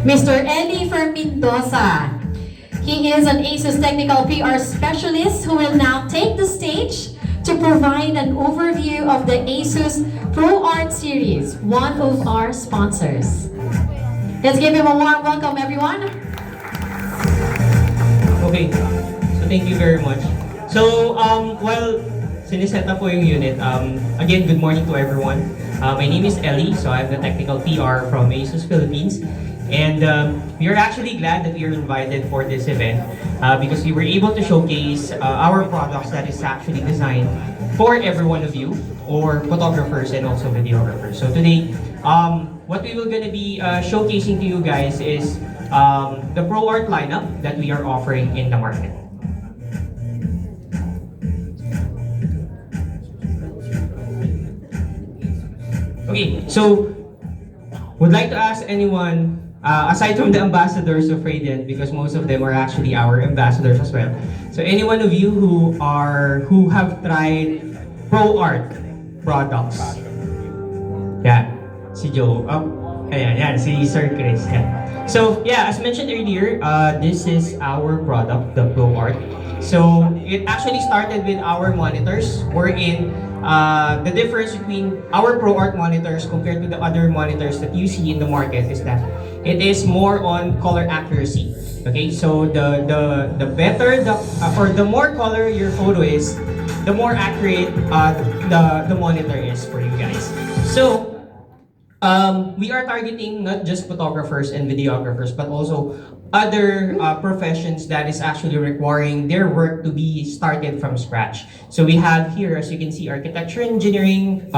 Mr. Eli Mendoza. He is an ASUS Technical PR Specialist who will now take the stage to provide an overview of the ASUS ProArt series, one of our sponsors. Let's give him a warm welcome, everyone. Okay, so thank you very much. So, while siniseta po yung unit, again, good morning to everyone. My name is Ellie, so I'm the Technical PR from ASUS Philippines. And we are actually glad that we are invited for this event because we were able to showcase our products that is actually designed for every one of you, or photographers and also videographers. So today, what we will gonna be showcasing to you guys is the ProArt lineup that we are offering in the market. Okay, so would like to ask anyone, aside from the ambassadors of Radiant, because most of them are actually our ambassadors as well. So any one of you who have tried ProArt products? Yeah, si Joe. Ayan, yan, si Sir Chris. Yeah. So yeah, as mentioned earlier, this is our product, the ProArt. So it actually started with our monitors, wherein the difference between our ProArt monitors compared to the other monitors that you see in the market is that it is more on color accuracy. Okay, so the better or the more color your photo is, the more accurate the monitor is for you guys. So we are targeting not just photographers and videographers, but also other professions that is actually requiring their work to be started from scratch. So we have here, as you can see, architecture, engineering,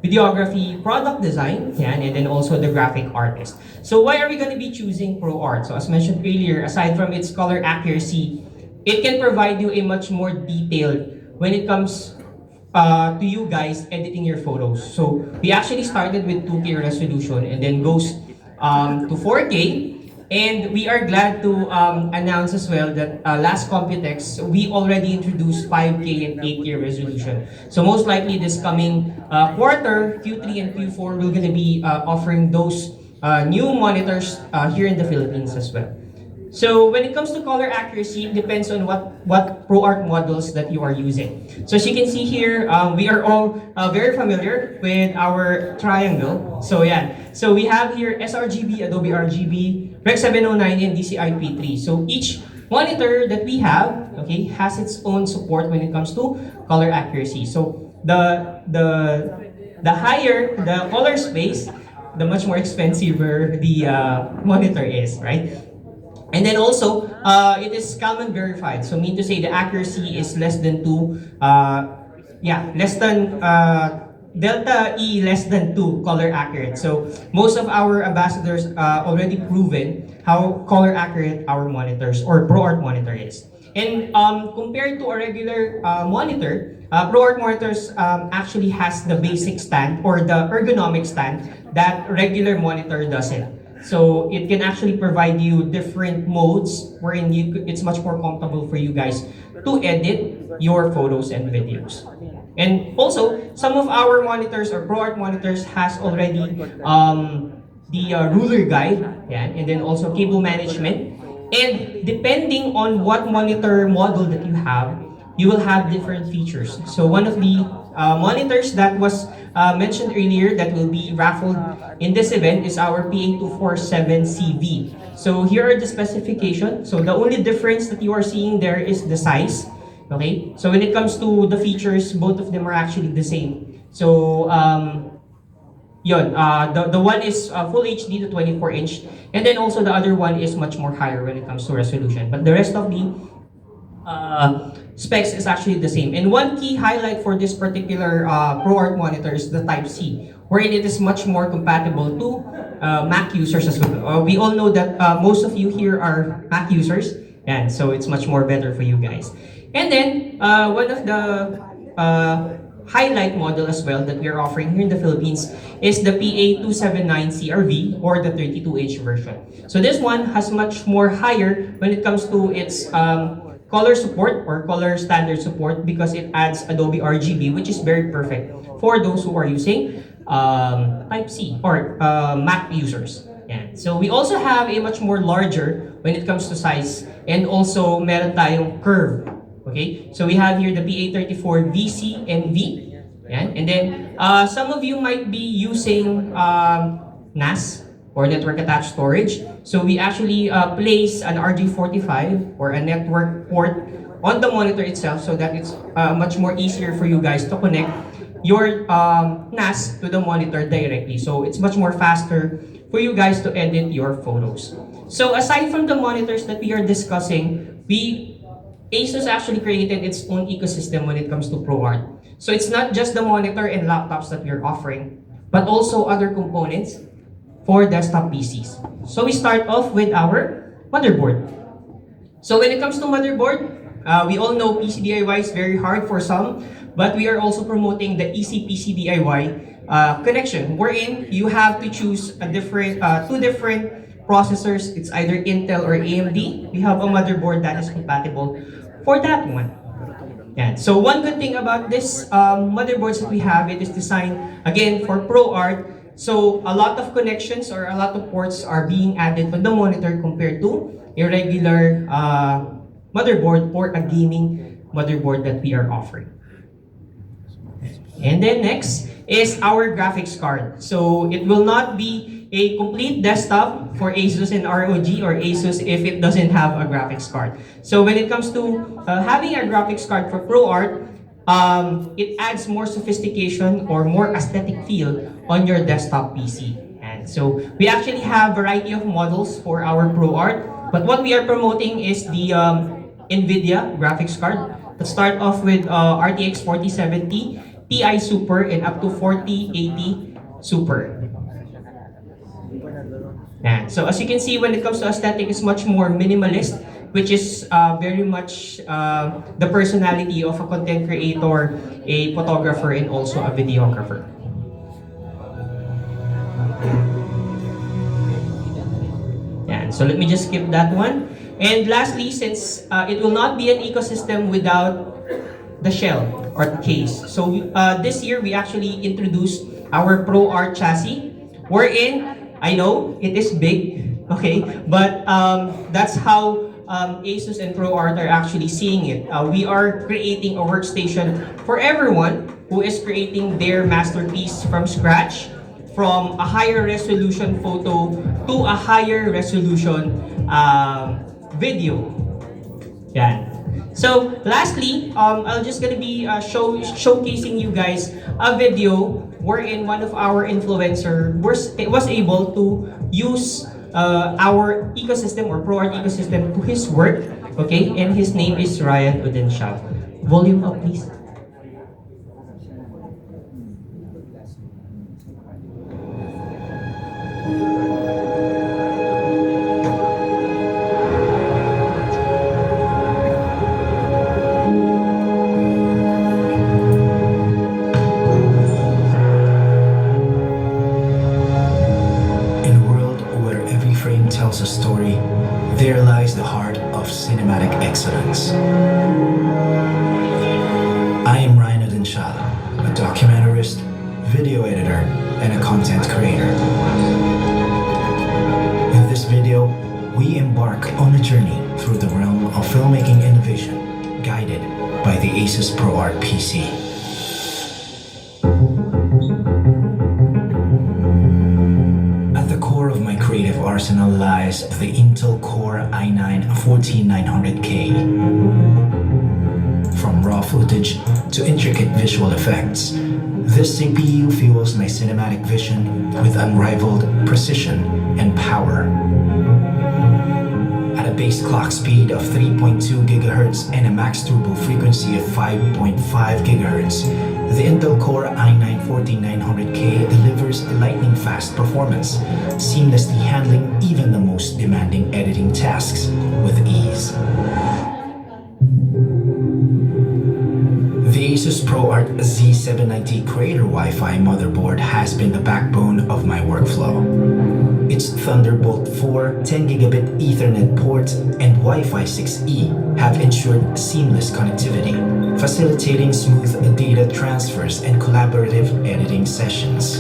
videography, product design, and then also the graphic artist. So why are we going to be choosing ProArt? So as mentioned earlier, aside from its color accuracy, it can provide you a much more detailed when it comes to you guys editing your photos. So we actually started with 2K resolution and then goes to 4K. And we are glad to announce as well that last Computex, we already introduced 5K and 8K resolution. So most likely this coming quarter, Q3 and Q4, we're going to be offering those new monitors here in the Philippines as well. So when it comes to color accuracy, it depends on what ProArt models that you are using. So as you can see here, we are all very familiar with our triangle. So yeah, so we have here sRGB, Adobe RGB, Rec 709, and DCI-P3. So each monitor that we have, okay, has its own support when it comes to color accuracy. So the higher the color space, the much more expensive the monitor is, right? And then also, it is Kalman verified. So mean to say the accuracy is less than 2, less than, delta E less than 2 color accurate. So most of our ambassadors already proven how color accurate our monitors or ProArt monitor is. And compared to a regular monitor, ProArt monitors actually has the basic stand or the ergonomic stand that regular monitor doesn't. So it can actually provide you different modes wherein it's much more comfortable for you guys to edit your photos and videos. And also, some of our monitors or ProArt monitors has already the ruler guide, yeah, and then also cable management. And depending on what monitor model that you will have different features. So one of the monitors that was mentioned earlier that will be raffled in this event is our PA247CV. So here are the specifications. So the only difference that you are seeing there is the size. Okay, so when it comes to the features, both of them are actually the same. So the one is full HD to 24-inch, and then also the other one is much more higher when it comes to resolution. But the rest of the specs is actually the same. And one key highlight for this particular ProArt monitor is the Type-C, wherein it is much more compatible to Mac users as well. We all know that most of you here are Mac users, and so it's much more better for you guys. And then one of the highlight model as well that we are offering here in the Philippines is the PA279CRV or the 32-inch version. So this one has much more higher when it comes to its color support or color standard support because it adds Adobe RGB, which is very perfect for those who are using Type-C or Mac users. Yan. So we also have a much more larger when it comes to size, and also meron tayong curve. Okay? So we have here the PA34 VC and V. Yan. And then some of you might be using NAS or network attached storage. So we actually place an RJ45 or a network port on the monitor itself so that it's much more easier for you guys to connect your NAS to the monitor directly. So it's much more faster for you guys to edit your photos. So aside from the monitors that we are discussing, ASUS actually created its own ecosystem when it comes to ProArt. So it's not just the monitor and laptops that we're offering, but also other components for desktop PCs. So we start off with our motherboard. So when it comes to motherboard, we all know PC DIY is very hard for some, but we are also promoting the easy PC DIY connection, wherein you have to choose a two different processors. It's either Intel or AMD. We have a motherboard that is compatible for that one. Yeah. So one good thing about this motherboards that we have, it is designed again for ProArt. So a lot of connections or a lot of ports are being added on the monitor compared to a regular motherboard or a gaming motherboard that we are offering. And then next is our graphics card. So it will not be a complete desktop for ASUS and ROG or ASUS if it doesn't have a graphics card. So when it comes to having a graphics card for ProArt, it adds more sophistication or more aesthetic feel on your desktop PC. And so we actually have a variety of models for our ProArt, but what we are promoting is the NVIDIA graphics card. Let's start off with RTX 4070, Ti Super, and up to 4080 Super. Yeah. So as you can see, when it comes to aesthetic, it's much more minimalist, which is very much the personality of a content creator, a photographer, and also a videographer. Yeah. So let me just skip that one. And lastly, since it will not be an ecosystem without the shell or the case. So this year, we actually introduced our ProArt chassis, wherein I know it is big, okay, but that's how ASUS and ProArt are actually seeing it. We are creating a workstation for everyone who is creating their masterpiece from scratch, from a higher resolution photo to a higher resolution video. Yeah. So lastly, I'm just gonna be showcasing you guys a video wherein one of our influencers was able to use our ecosystem or ProArt ecosystem to his work, okay? And his name is Ryan Udenshaw. Volume up, please. Tells a story, there lies the heart of cinematic excellence. I am Ryan Udenshaw, a documentarist, video editor, and a content creator. In this video, we embark on a journey through the realm of filmmaking innovation, guided by the ASUS ProArt PC. Creative arsenal lies the Intel Core i9-14900K. From raw footage to intricate visual effects, this CPU fuels my cinematic vision with unrivaled precision and power. At a base clock speed of 3.2 GHz and a max turbo frequency of 5.5 GHz, the Intel Core i9-14900K delivers lightning-fast performance, seamlessly handling even the most demanding editing tasks with ease. The ASUS ProArt Z790 Creator Wi-Fi motherboard has been the backbone of my workflow. Its Thunderbolt 4, 10 gigabit Ethernet port, and Wi-Fi 6E have ensured seamless connectivity, facilitating smooth data transfers and collaborative editing sessions.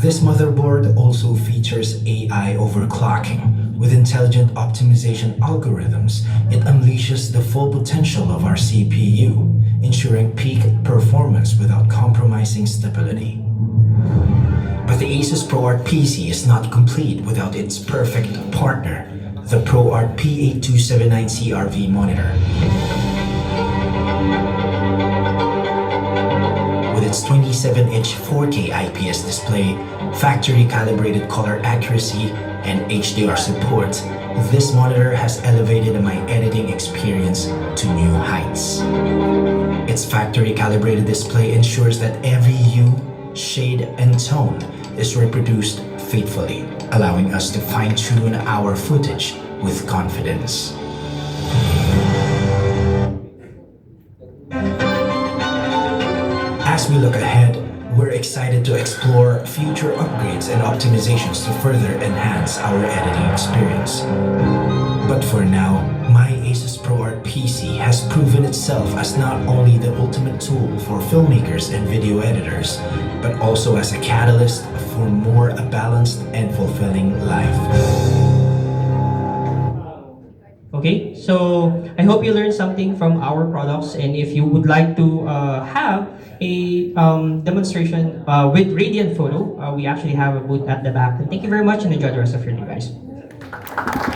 This motherboard also features AI overclocking. With intelligent optimization algorithms, it unleashes the full potential of our CPU, ensuring peak performance without compromising stability. But the Asus ProArt PC is not complete without its perfect partner, the ProArt P8279 CRV monitor. With its 27-inch 4K IPS display, factory-calibrated color accuracy, and HDR support, this monitor has elevated my editing experience to new heights. Its factory-calibrated display ensures that every hue, shade, and tone is reproduced faithfully, allowing us to fine-tune our footage with confidence. As we look ahead, we're excited to explore future upgrades and optimizations to further enhance our editing experience. But for now, my Asus ProArt PC has proven itself as not only the ultimate tool for filmmakers and video editors, but also as a catalyst for more a balanced and fulfilling life. Okay, so I hope you learned something from our products, and if you would like to have a demonstration with Radiant Photo, we actually have a booth at the back. And thank you very much and enjoy the rest of your day, guys.